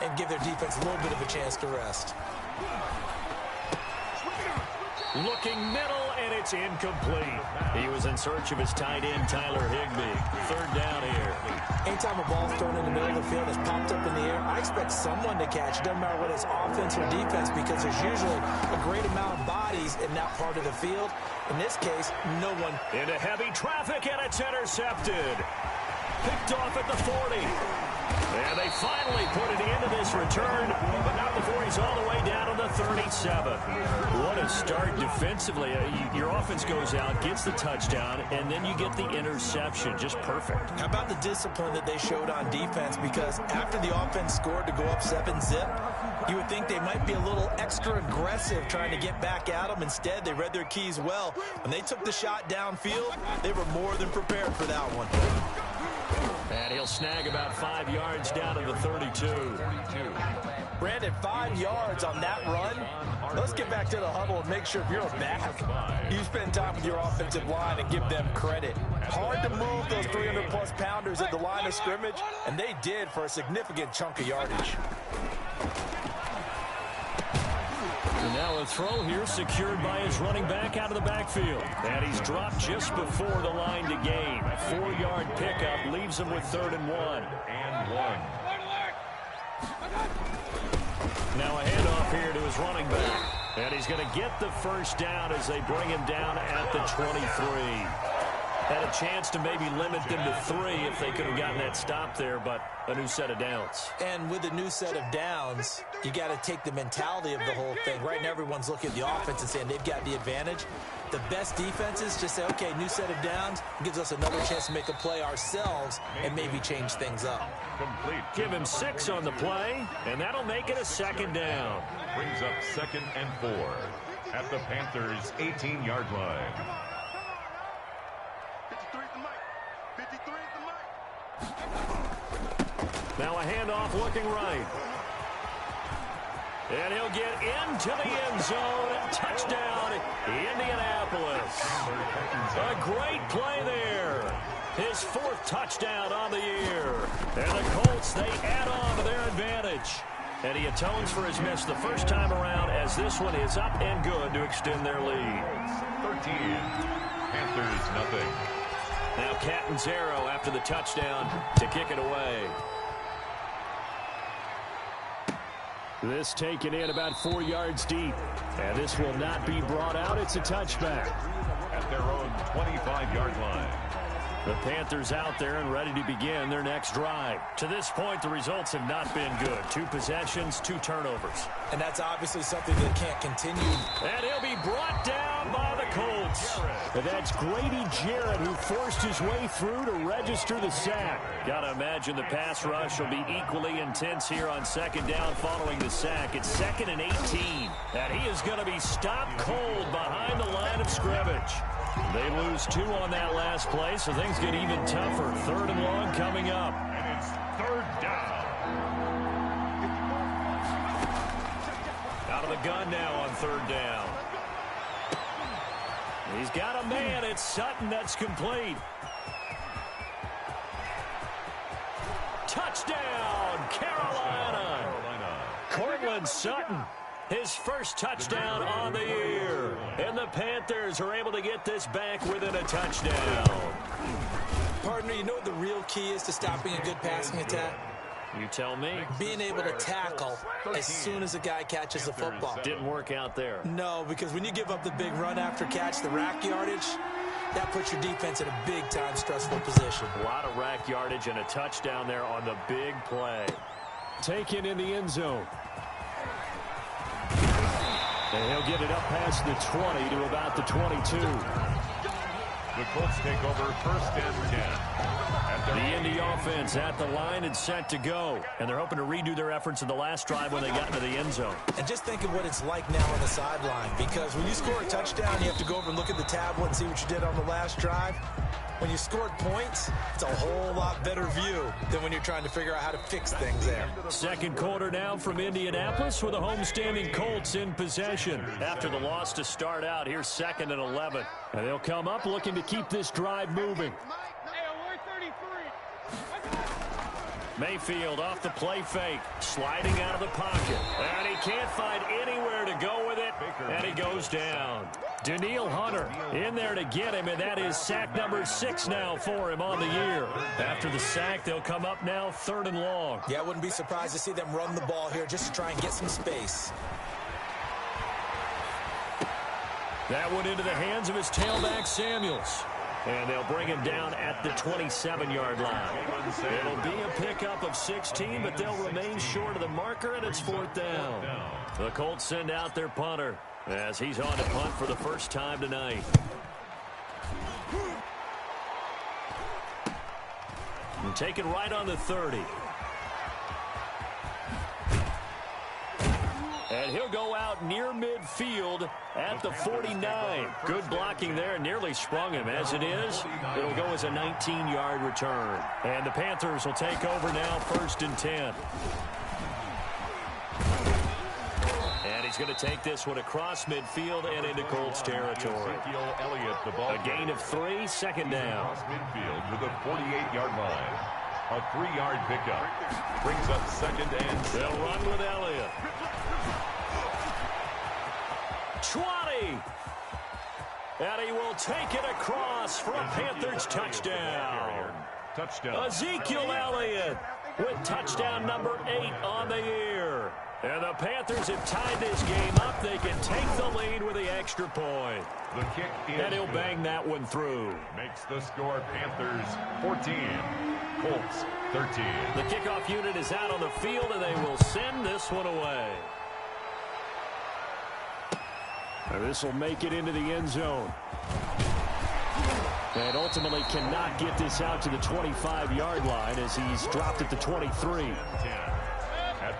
and give their defense a little bit of a chance to rest. Looking middle, and it's incomplete. He was in search of his tight end, Tyler Higbee. Third down here. Anytime a ball's thrown in the middle of the field, it's popped up in the air, I expect someone to catch. It doesn't matter whether it's offense or defense, because there's usually a great amount of bodies in that part of the field. In this case, no one. Into heavy traffic, and it's intercepted. Picked off at the 40. And they finally put it into this return, but not before he's all the way down to the 37. What a start defensively. Your offense goes out, gets the touchdown, and then you get the interception. Just perfect. How about the discipline that they showed on defense? Because after the offense scored to go up 7-zip, you would think they might be a little extra aggressive trying to get back at them. Instead, they read their keys well. When they took the shot downfield, they were more than prepared for that one. And he'll snag about 5 yards down to the 32. Brandon, 5 yards on that run. Let's get back to the huddle and make sure if you're a back, you spend time with your offensive line and give them credit. Hard to move those 300-plus pounders at the line of scrimmage, and they did for a significant chunk of yardage. And now a throw here secured by his running back out of the backfield. And he's dropped just before the line to gain. 4-yard pickup leaves him with 3rd and 1. Now a handoff here to his running back. And he's going to get the first down as they bring him down at the 23. Had a chance to maybe limit them to 3 if they could have gotten that stop there, but a new set of downs. And with a new set of downs, you got to take the mentality of the whole thing. Right now, everyone's looking at the offense and saying they've got the advantage. The best defenses just say, okay, new set of downs, gives us another chance to make a play ourselves and maybe change things up. Complete. Give him 6 on the play, and that'll make it a 2nd down. Brings up 2nd and 4 at the Panthers' 18-yard line. Now a handoff looking right. And he'll get into the end zone. Touchdown, Indianapolis. A great play there. His 4th touchdown on the year. And the Colts, they add on to their advantage. And he atones for his miss the first time around as this one is up and good to extend their lead. 13. Panthers nothing. Now Catanzaro after the touchdown to kick it away. This taken in about 4 yards deep. And this will not be brought out. It's a touchback. At their own 25-yard line. The Panthers out there and ready to begin their next drive. To this point, the results have not been good. 2 possessions, 2 turnovers. And that's obviously something that can't continue. And he'll be brought down by the Colts. And that's Grady Jarrett who forced his way through to register the sack. Gotta imagine the pass rush will be equally intense here on 2nd down following the sack. It's 2nd and 18. And he is going to be stopped cold behind the line of scrimmage. They lose 2 on that last play, so things get even tougher. 3rd and long coming up. And it's 3rd down. Out of the gun now on 3rd down. He's got a man. It's Sutton. That's complete. Touchdown, Carolina. Cortland Sutton. His first touchdown on the year. And the Panthers are able to get this back within a touchdown. Partner, you know what the real key is to stopping a good passing attack? You tell me. Being able to tackle as soon as a guy catches the football. Didn't work out there. No, because when you give up the big run after catch, the rack yardage, that puts your defense in a big-time stressful position. A lot of rack yardage and a touchdown there on the big play. Taken in the end zone. And he'll get it up past the 20 to about the 22. The Colts take over 1st and 10. The Indy offense at the line and set to go. And they're hoping to redo their efforts in the last drive when they got into the end zone. And just think of what it's like now on the sideline. Because when you score a touchdown, you have to go over and look at the tablet and see what you did on the last drive. When you scored points, it's a whole lot better view than when you're trying to figure out how to fix things there. 2nd quarter now from Indianapolis with the homestanding Colts in possession. After the loss to start out, here's 2nd and 11. And they'll come up looking to keep this drive moving. Mayfield off the play fake, sliding out of the pocket. And he can't find anywhere to go with it, and he goes down. Danielle Hunter in there to get him, and that is sack number 6 now for him on the year. After the sack, they'll come up now 3rd and long. Yeah, I wouldn't be surprised to see them run the ball here just to try and get some space. That went into the hands of his tailback, Samuels. And they'll bring him down at the 27-yard line. It'll be a pickup of 16, but they'll remain short of the marker, and it's 4th down. The Colts send out their punter as he's on to punt for the first time tonight. And taken right on the 30. And he'll go out near midfield at the 49. Good blocking there. Nearly sprung him. As it is, it'll go as a 19-yard return. And the Panthers will take over now 1st and 10. And he's going to take this one across midfield and into Colts territory. A gain of 3, 2nd down. Midfield to the 48-yard line. A 3-yard pickup. Brings up 2nd and 7. They'll run with Elliott. 20. And he will take it across for a Panthers touchdown. Ezekiel Elliott with touchdown number 8 on the year. And the Panthers have tied this game up. They can take the lead with the extra point. The kick is and he'll bang that one through. Makes the score Panthers 14, Colts 13. The kickoff unit is out on the field, and they will send this one away. This will make it into the end zone. And ultimately cannot get this out to the 25-yard line as he's dropped at the 23.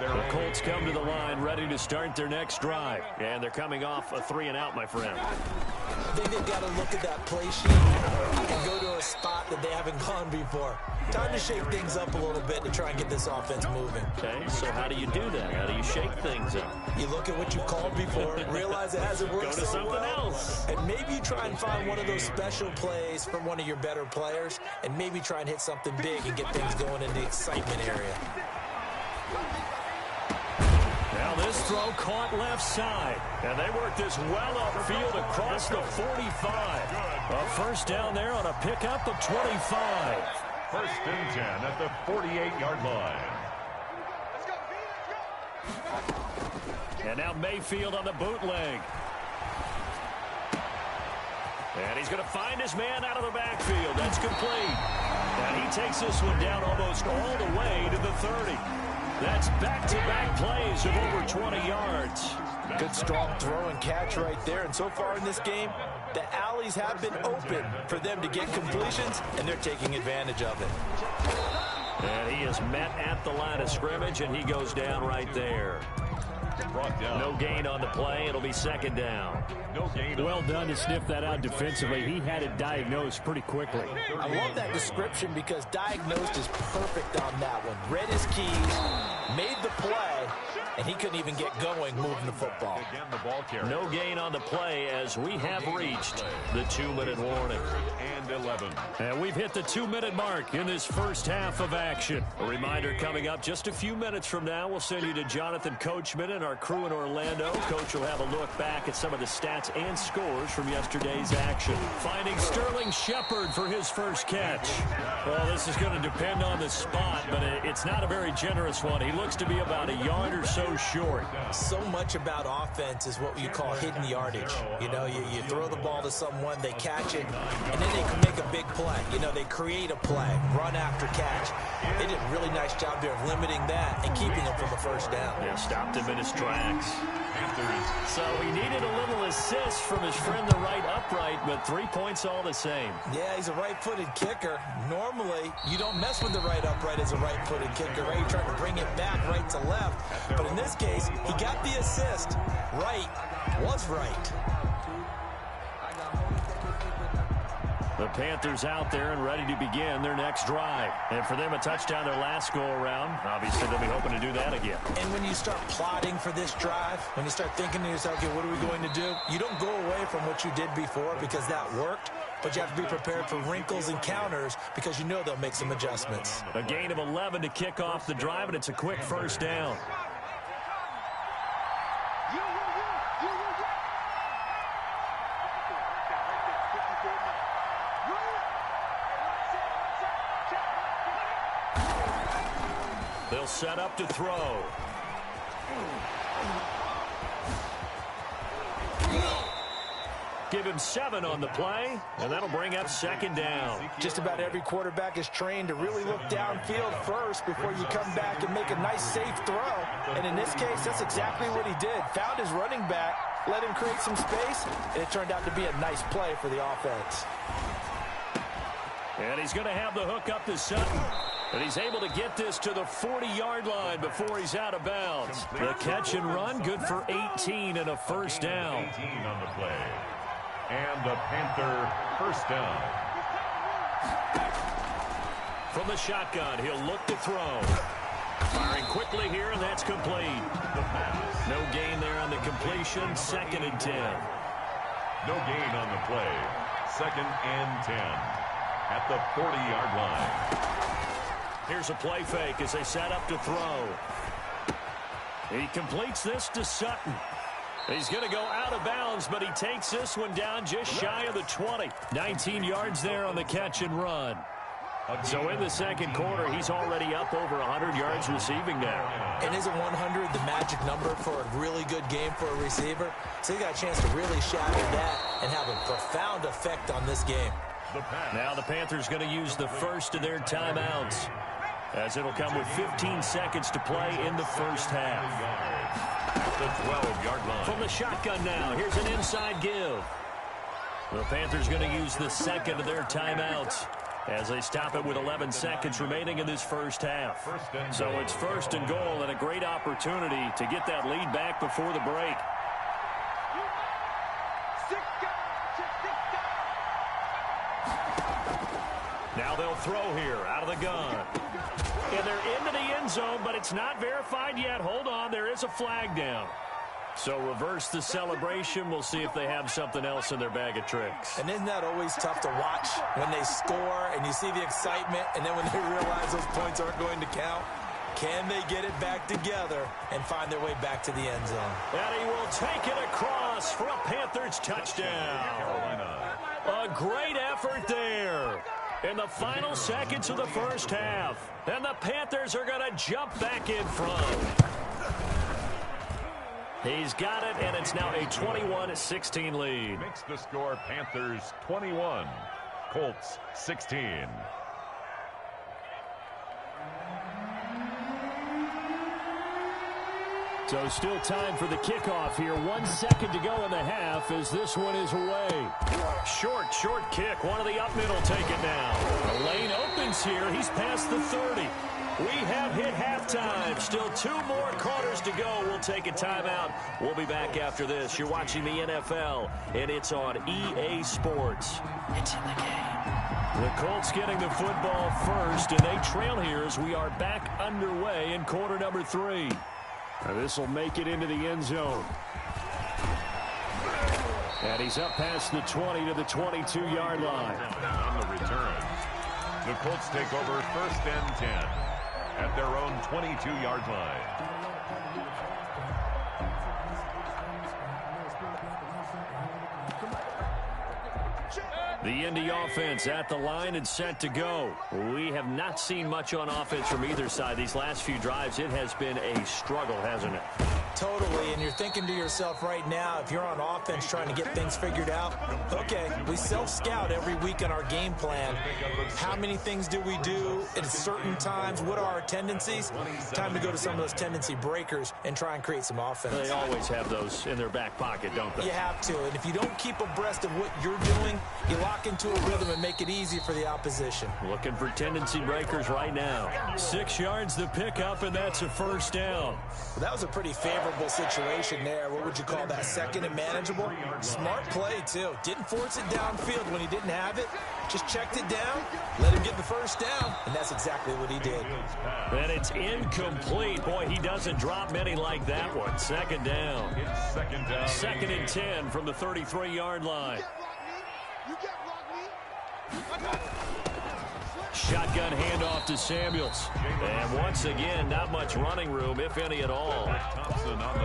The Colts come to the line ready to start their next drive. And they're coming off a 3-and-out, my friend. I think they've got to look at that play sheet and go to a spot that they haven't gone before. Time to shake things up a little bit to try and get this offense moving. Okay, so how do you do that? How do you shake things up? You look at what you've called before, realize it hasn't worked so something well, else. And maybe you try and find one of those special plays from one of your better players, and maybe try and hit something big and get things going in the excitement area. Now this throw caught left side. And they work this well upfield across the 45. A first down there on a pickup of 25. 1st and 10 at the 48-yard line. And now Mayfield on the bootleg. And he's going to find his man out of the backfield. That's complete. And he takes this one down almost all the way to the 30. That's back-to-back plays of over 20 yards. Good strong throw and catch right there. And so far in this game, the alleys have been open for them to get completions, and they're taking advantage of it. And he is met at the line of scrimmage, and he goes down right there. No gain on the play. It'll be 2nd down. Well done to sniff that out defensively. He had it diagnosed pretty quickly. I love that description because diagnosed is perfect on that one. Read his keys, made the play, and he couldn't even get going moving the football. No gain on the play as we have reached the 2-minute warning. And 11. And we've hit the 2-minute mark in this first half of action. A reminder coming up just a few minutes from now, we'll send you to Jonathan Coachman and our crew in Orlando. Coach will have a look back at some of the stats and scores from yesterday's action. Finding Sterling Shepard for his first catch. Well, this is going to depend on the spot, but it's not a very generous one. He looks to be about a yard or so short. So much about offense is what you call hidden yardage. You know, you throw the ball to someone, they catch it, and then they can make a big play. You know, they create a play, run after catch. They did a really nice job there of limiting that and keeping him from a first down. Yeah, stopped him in his tracks. So he needed a little assist from his friend the right upright, but 3 points all the same. Yeah, he's a right-footed kicker. Normally, you don't mess with the right upright as a right-footed kicker, right? You're trying to bring it back right to left. But in this case, he got the assist. Right was right. The Panthers out there and ready to begin their next drive. And for them, a touchdown their last go-around. Obviously, they'll be hoping to do that again. And when you start plotting for this drive, when you start thinking to yourself, okay, what are we going to do? You don't go away from what you did before because that worked. but you have to be prepared for wrinkles and counters because you know they'll make some adjustments. A gain of 11 to kick off the drive, and it's a quick first down. They'll set up to throw. Give him 7 on the play, and that'll bring up second down. Just about every quarterback is trained to really look downfield first before you come back and make a nice, safe throw. And in this case, that's exactly what he did. Found his running back, let him create some space, and it turned out to be a nice play for the offense. And he's going to have the hook up to Sutton. And he's able to get this to the 40-yard line before he's out of bounds. The catch and run, good for 18 and a first down. 18 on the play. And the Panther first down. From the shotgun, he'll look to throw. Firing quickly here, and that's complete. No gain there on the completion. 2nd and 10. No gain on the play. 2nd and 10 at the 40-yard line. Here's a play fake as they set up to throw. He completes this to Sutton. He's going to go out of bounds, but he takes this one down just shy of the 20. 19 yards there on the catch and run. So in the second quarter, he's already up over 100 yards receiving now. And isn't 100 the magic number for a really good game for a receiver? So he got a chance to really shatter that and have a profound effect on this game. Now the Panthers going to use the first of their timeouts, as it'll come with 15 seconds to play in the first half. The 12-yard line. From the shotgun now, here's an inside give. The Panthers going to use the second of their timeouts as they stop it with 11 seconds remaining in this first half. So it's 1st and goal, and a great opportunity to get that lead back before the break. Now they'll throw here out of the gun. And they're into the end zone, but it's not verified yet. Hold on, there is a flag down. So reverse the celebration. We'll see if they have something else in their bag of tricks. And isn't that always tough to watch when they score and you see the excitement, and then when they realize those points aren't going to count? Can they get it back together and find their way back to the end zone? And he will take it across for a Panthers touchdown. A great effort there in the final seconds of the first half. And the Panthers are going to jump back in front. He's got it, and it's now a 21-16 lead. Makes the score Panthers 21, Colts 16. So still time for the kickoff here. 1 second to go in the half as this one is away. Short kick. One of the up middle take it now. The lane opens here. He's past the 30. We have hit halftime. Still 2 more quarters to go. We'll take a timeout. We'll be back after this. You're watching the NFL, and it's on EA Sports. It's in the game. The Colts getting the football first, and they trail here as we are back underway in quarter number 3. This will make it into the end zone. And he's up past the 20 to the 22-yard line. On the return, the Colts take over 1st and 10 at their own 22-yard line. The Indy offense at the line and set to go. We have not seen much on offense from either side. These last few drives, it has been a struggle, hasn't it? Totally, and you're thinking to yourself right now, if you're on offense trying to get things figured out, okay, we self-scout every week on our game plan. How many things do we do at certain times? What are our tendencies? Time to go to some of those tendency breakers and try and create some offense. They always have those in their back pocket, don't they? You have to, and if you don't keep abreast of what you're doing, you lock into a rhythm and make it easy for the opposition. Looking for tendency breakers right now. 6 yards to pick up, and that's a first down. Well, that was a pretty favorable situation there. What would you call that? 2nd and manageable? Smart play, too. Didn't force it downfield when he didn't have it. Just checked it down, let him get the first down, and that's exactly what he did. And it's incomplete. Boy, he doesn't drop many like that one. 2nd down. 2nd and 10 from the 33-yard line. Shotgun handoff to Samuels. And once again, not much running room, if any at all.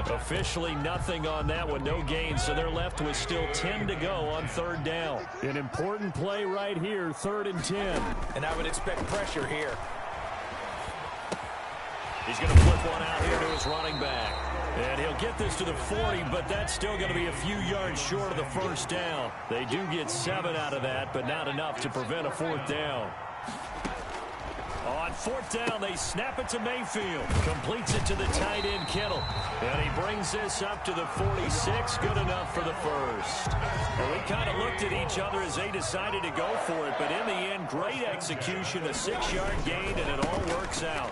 Officially nothing on that one, no gain, so they're left with still 10 to go on third down. An important play right here, 3rd and 10. And I would expect pressure here. He's going to flip one out here to his running back. And he'll get this to the 40, but that's still going to be a few yards short of the first down. They do get 7 out of that, but not enough to prevent a 4th down. On 4th down, they snap it to Mayfield. Completes it to the tight end, Kittle. And he brings this up to the 46. Good enough for the first. Well, we kind of looked at each other as they decided to go for it. But in the end, great execution, a 6-yard gain, and it all works out.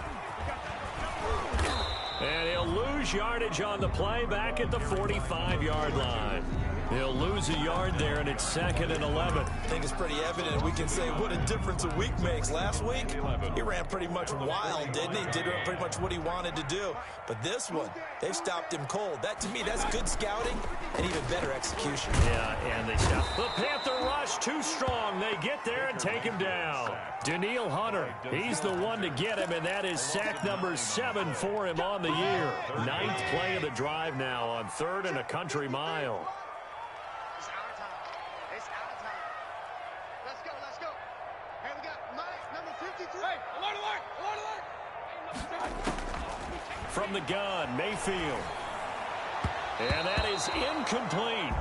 And he'll lose yardage on the play back at the 45-yard line. He'll lose a yard there, and it's 2nd and 11. I think it's pretty evident. We can say what a difference a week makes. Last week, he ran pretty much wild, didn't he? Did pretty much what he wanted to do. But this one, they've stopped him cold. That, to me, that's good scouting and even better execution. Yeah, and they stop. The Panther rush too strong. They get there and take him down. Daniil Hunter, he's the one to get him, and that is sack number 7 for him on the year. 9th play of the drive now on 3rd and a country mile. From the gun, Mayfield. And that is incomplete.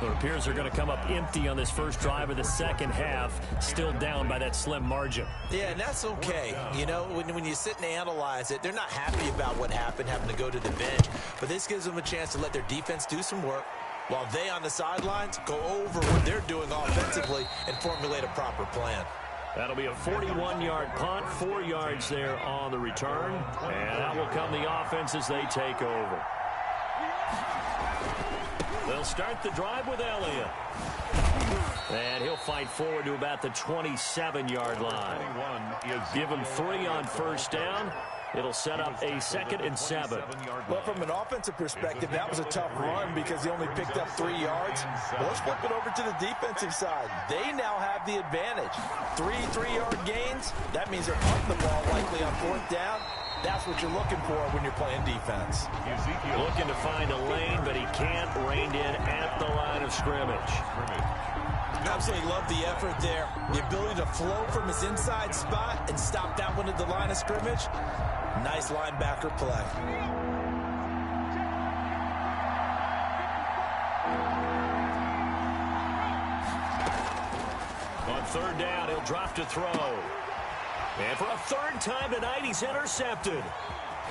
It appears they're going to come up empty on this first drive of the second half, still down by that slim margin. Yeah, and that's okay. You know, when you sit and analyze it, they're not happy about what happened, having to go to the bench. But this gives them a chance to let their defense do some work, while they on the sidelines go over what they're doing offensively and formulate a proper plan. That'll be a 41-yard punt, 4 yards there on the return. And that will come the offense as they take over. They'll start the drive with Elliott. And he'll fight forward to about the 27-yard line. Give him 3 on first down. It'll set up a 2nd and 7. Well, from an offensive perspective, that was a tough run because he only picked up 3 yards. Well, let's flip it over to the defensive side. They now have the advantage. 3 3-yard gains. That means they're punting the ball likely on 4th down. That's what you're looking for when you're playing defense. Looking to find a lane, but he can't rein in at the line of scrimmage. Absolutely love the effort there. The ability to flow from his inside spot and stop that one at the line of scrimmage. Nice linebacker play. On 3rd down, he'll drop to throw. And for a 3rd time tonight, he's intercepted.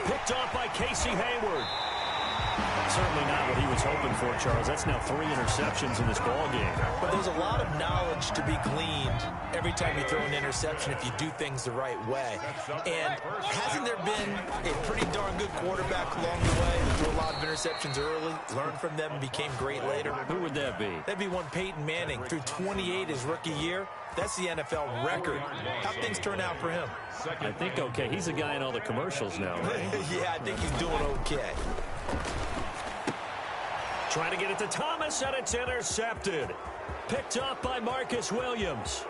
Picked off by Casey Hayward. Certainly not what he was hoping for, Charles. That's now 3 interceptions in this ballgame. But there's a lot of knowledge to be gleaned every time you throw an interception if you do things the right way. And hasn't there been a pretty darn good quarterback along the way who threw a lot of interceptions early, learned from them, and became great later? Who would that be? That'd be one Peyton Manning. Threw 28 his rookie year. That's the NFL record. How things turn out for him? I think okay. He's a guy in all the commercials now, right? Yeah, I think he's doing okay. Trying to get it to Thomas, and it's intercepted. Picked up by Marcus Williams.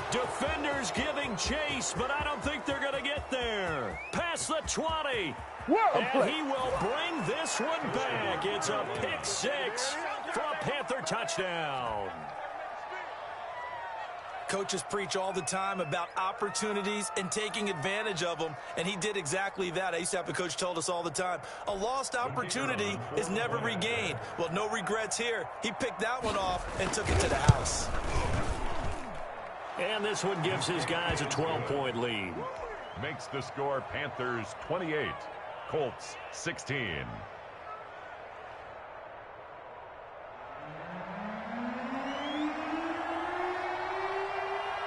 Defenders giving chase, but I don't think they're going to get there. Past the 20. And he will bring this one back. It's a pick 6 for a Panther touchdown. Coaches preach all the time about opportunities and taking advantage of them, and he did exactly that. I used to have a coach told us all the time, a lost opportunity is never regained. Well, no regrets here. He picked that one off and took it to the house. And this one gives his guys a 12-point lead. Makes the score Panthers 28, Colts 16.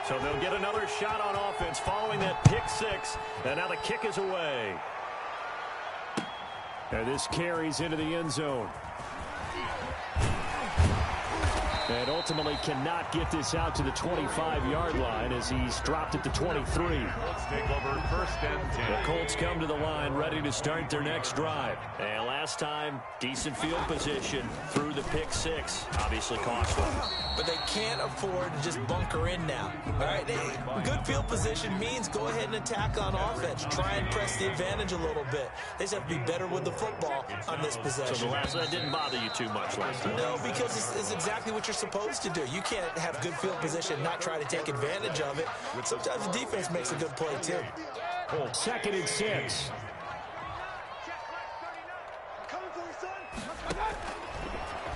So they'll get another shot on offense following that pick 6. And now the kick is away. And this carries into the end zone. And ultimately cannot get this out to the 25-yard line as he's dropped it to 23. Let's take over first and 10. The Colts come to the line ready to start their next drive. And last time, decent field position through the pick six. Obviously costly. But they can't afford to just bunker in now. All right, good field position means go ahead and attack on offense. Try and press the advantage a little bit. They just have to be better with the football on this possession. So that didn't bother you too much last time? No, because it's exactly what you're supposed to do. You can't have good field position and not try to take advantage of it. Sometimes the defense makes a good play, too. 2nd and 6.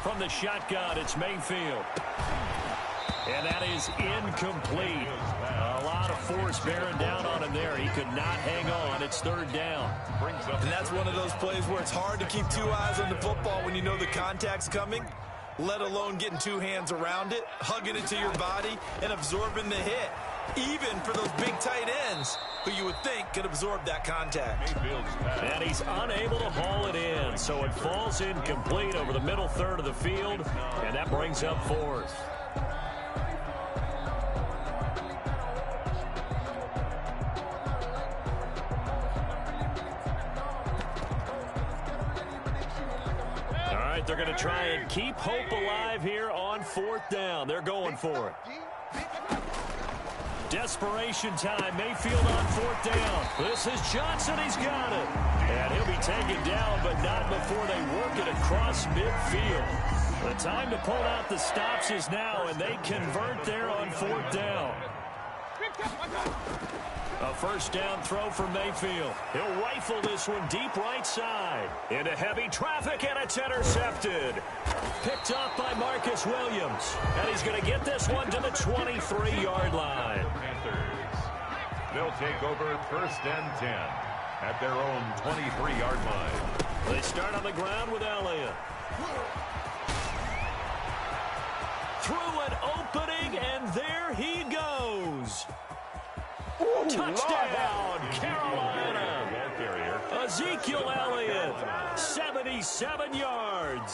From the shotgun, it's Mayfield. And that is incomplete. A lot of force bearing down on him there. He could not hang on. It's 3rd down. And that's one of those plays where it's hard to keep two eyes on the football when you know the contact's coming, let alone getting two hands around it, hugging it to your body, and absorbing the hit. Even for those big tight ends who you would think could absorb that contact. And he's unable to haul it in, so it falls incomplete over the middle third of the field, and that brings up 4th. All right, they're going to try and keep hope alive here on 4th down. They're going for it. Desperation time. Mayfield on 4th down. This is Johnson. He's got it. And he'll be taken down, but not before they work it across midfield. The time to pull out the stops is now, and they convert there on 4th down. A 1st down throw for Mayfield. He'll rifle this one deep right side. Into heavy traffic, and it's intercepted. Picked up by Marcus Williams. And he's going to get this one to the 23-yard line. They'll take over 1st and 10 at their own 23-yard line. They start on the ground with Elliott. Through an opening, and there he goes. Touchdown, Carolina. Ezekiel Elliott, 77 yards.